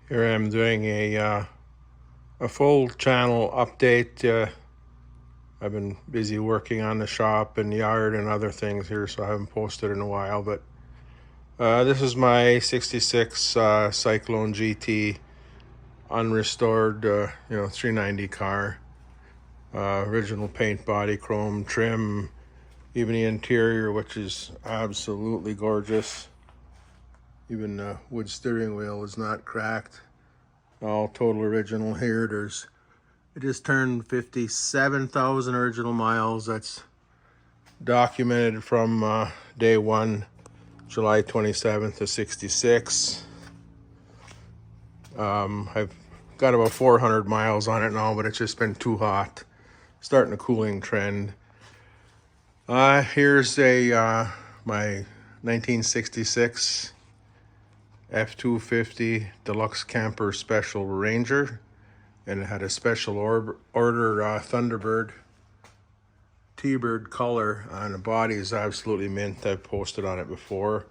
Here I am doing a full channel update. I've been busy working on the shop and yard and other things here, so I haven't posted in a while. But this is my 66 Cyclone GT unrestored, 390 car. Original paint, body, chrome, trim, even the interior, which is absolutely gorgeous. Even the wood steering wheel is not cracked. All total original here. It just turned 57,000 original miles. That's documented from day one, July 27th of 66. I've got about 400 miles on it now, but it's just been too hot. Starting a cooling trend. Here's my 1966 F-250 Deluxe Camper Special Ranger, and it had a special order Thunderbird T-Bird color, and the body is absolutely mint. I've posted on it before.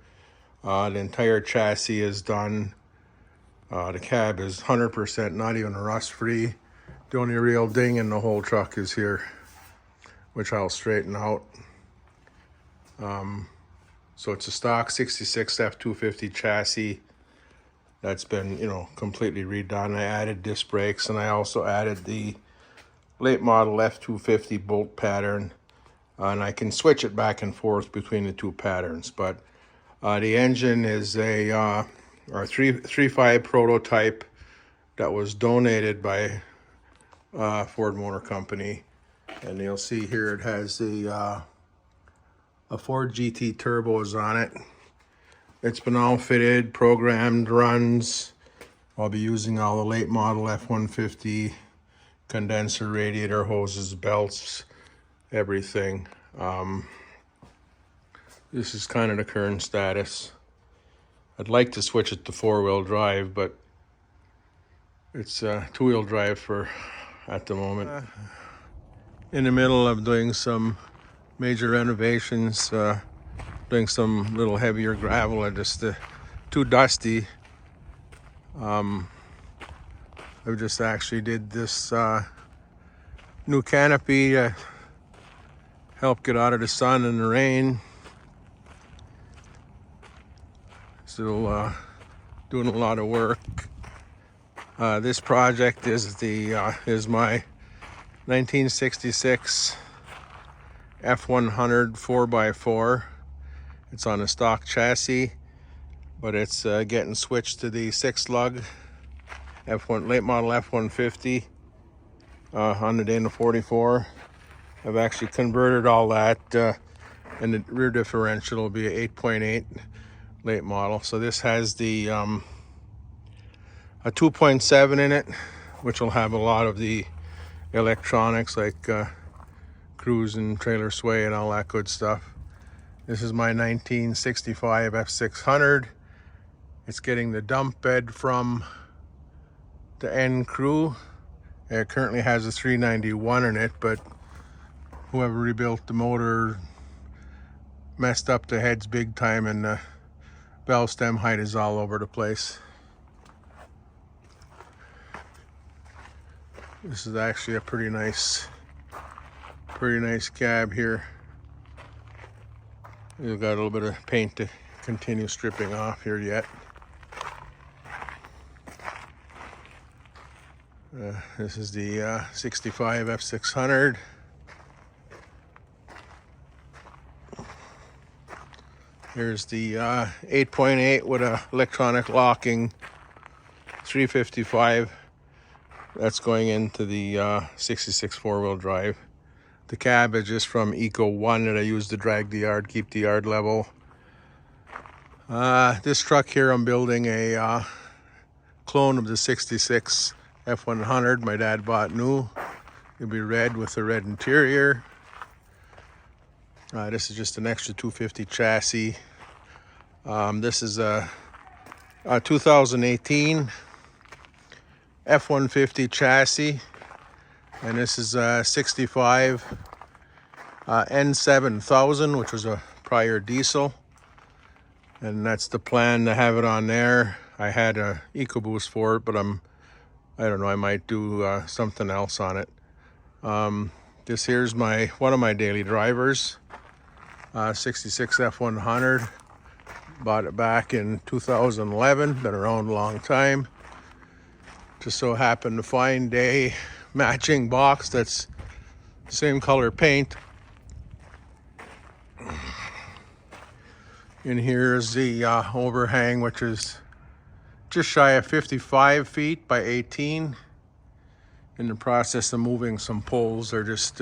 The entire chassis is done. The cab is 100%, not even rust free. The only real ding in the whole truck is here, which I'll straighten out. So it's a stock 66 F-250 chassis that's been, completely redone. I added disc brakes, and I also added the late model F-250 bolt pattern, and I can switch it back and forth between the two patterns. But the engine is a 3.5 prototype that was donated by Ford Motor Company, and you'll see here it has a Ford GT turbos on it. It's been all fitted, programmed, runs. I'll be using all the late model F-150 condenser, radiator hoses, belts, everything. This is kind of the current status. I'd like to switch it to four-wheel drive, but it's two-wheel drive at the moment. In the middle of doing some major renovations, doing some little heavier gravel. I just too dusty. I just actually did this new canopy to help get out of the sun and the rain. Still doing a lot of work. This project is my 1966 F-100 4x4. It's on a stock chassis, but it's getting switched to the 6-lug F1 late model F-150 on the Dana 44. I've actually converted all that, and the rear differential will be a 8.8 late model. So this has the a 2.7 in it, which will have a lot of the electronics like cruise and trailer sway and all that good stuff. This is my 1965 F600. It's getting the dump bed from the N Crew. It currently has a 391 in it, but whoever rebuilt the motor messed up the heads big time, and the bell stem height is all over the place. This is actually a pretty nice cab here. We've got a little bit of paint to continue stripping off here yet. This is the 65 F600. Here's the 8.8 with a electronic locking 355. That's going into the 66 four-wheel drive. The cab is just from Eco1 that I use to drag the yard, keep the yard level. This truck here, I'm building a clone of the 66 F100 my dad bought new. It'll be red with a red interior. This is just an extra 250 chassis. This is a 2018 F-150 chassis, and this is a 65 N700, which was a prior diesel, and that's the plan to have it on there. I had a EcoBoost for it, but I don't know, I might do something else on it. This here's one of my daily drivers, 66 F100. Bought it back in 2011, been around a long time. Just so happened to find a matching box that's the same color paint. And here's the overhang, which is just shy of 55 feet by 18. In the process of moving some poles, they're just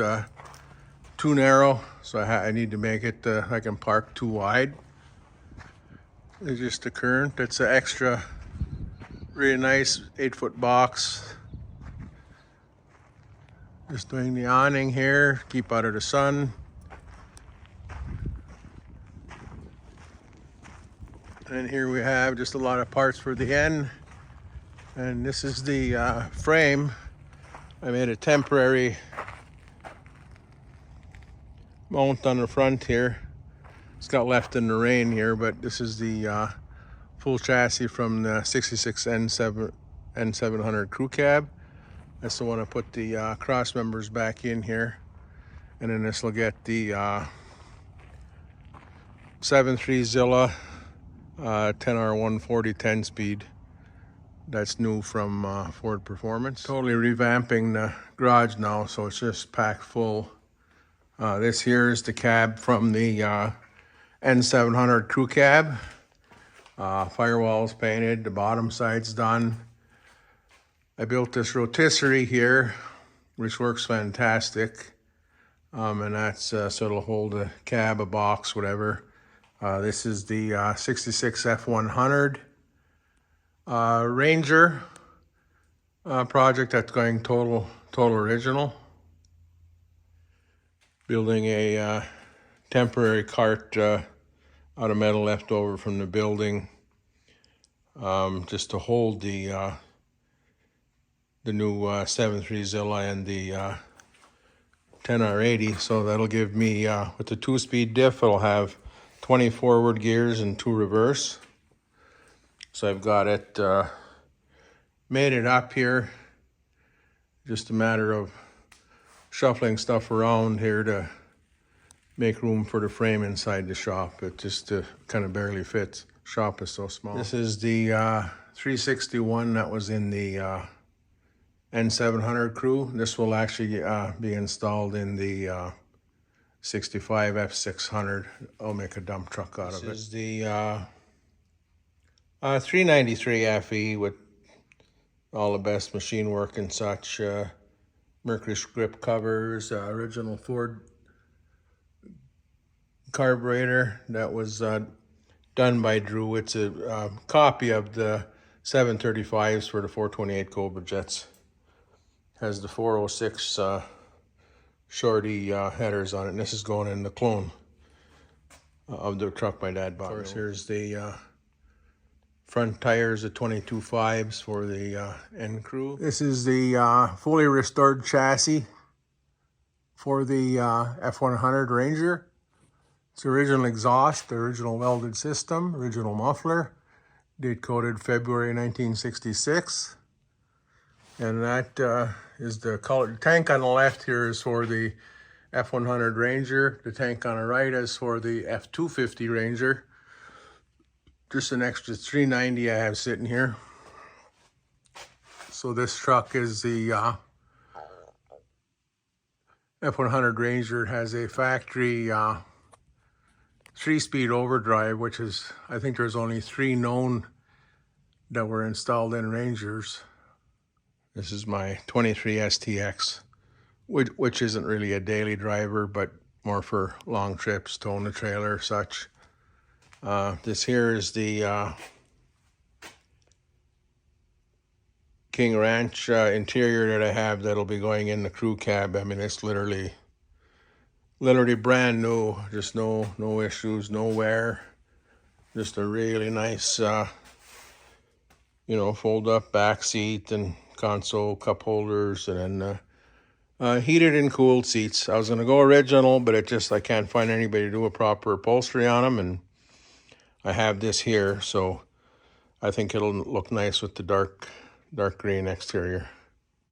too narrow, so I need to make it I can park too wide. It's just a current. It's an extra, really nice 8-foot box. Just doing the awning here, keep out of the sun. And here we have just a lot of parts for the end. And this is the frame. I made a temporary mount on the front here. It's got left in the rain here, but this is the full chassis from the 66 N700 Crew Cab. That's the one I put the cross members back in here. And then this will get the 7.3 Zilla 10R140 10-speed. That's new from Ford Performance. Totally revamping the garage now, so it's just packed full. This here is the cab from the N700 Crew Cab. Firewall's painted, the bottom side's done. I built this rotisserie here, which works fantastic. And that's so it'll hold a cab, a box, whatever. This is the 66 F100 Ranger project that's going total original. Building a temporary cart out of metal left over from the building, just to hold the new 7.3 Zilla and the 10R80. So that'll give me, with the 2-speed diff, it'll have 20 forward gears and 2 reverse. So I've got it, made it up here. Just a matter of shuffling stuff around here to make room for the frame inside the shop. It just kind of barely fits. Shop is so small. This is the 361 that was in the N700 Crew. This will actually be installed in the 65 F600. I'll make a dump truck out of it. This is the 393 FE with all the best machine work and such. Mercury script covers, original Ford carburetor that was done by Drew. It's a copy of the 735s for the 428 Cobra Jets. Has the 406 shorty headers on it, and this is going in the clone of the truck my dad bought. Of course, here's the front tires, the 22.5s for the N Crew. This is the fully restored chassis for the F100 Ranger. It's original exhaust, original welded system, original muffler, date coded February 1966. And that is the color. The tank on the left here is for the F100 Ranger. The tank on the right is for the F250 Ranger. Just an extra 390 I have sitting here. So this truck is the F100 Ranger. It has a factory 3-speed overdrive, which is, I think there's only 3 known that were installed in Rangers. This is my 23 STX, which isn't really a daily driver, but more for long trips, towing the trailer, such. This here is the King Ranch interior that I have that'll be going in the crew cab. I mean, it's literally brand new, just no issues, no wear. Just a really nice, fold up back seat and console cup holders, and then heated and cooled seats. I was gonna go original, but I can't find anybody to do a proper upholstery on them, and I have this here, so I think it'll look nice with the dark green exterior.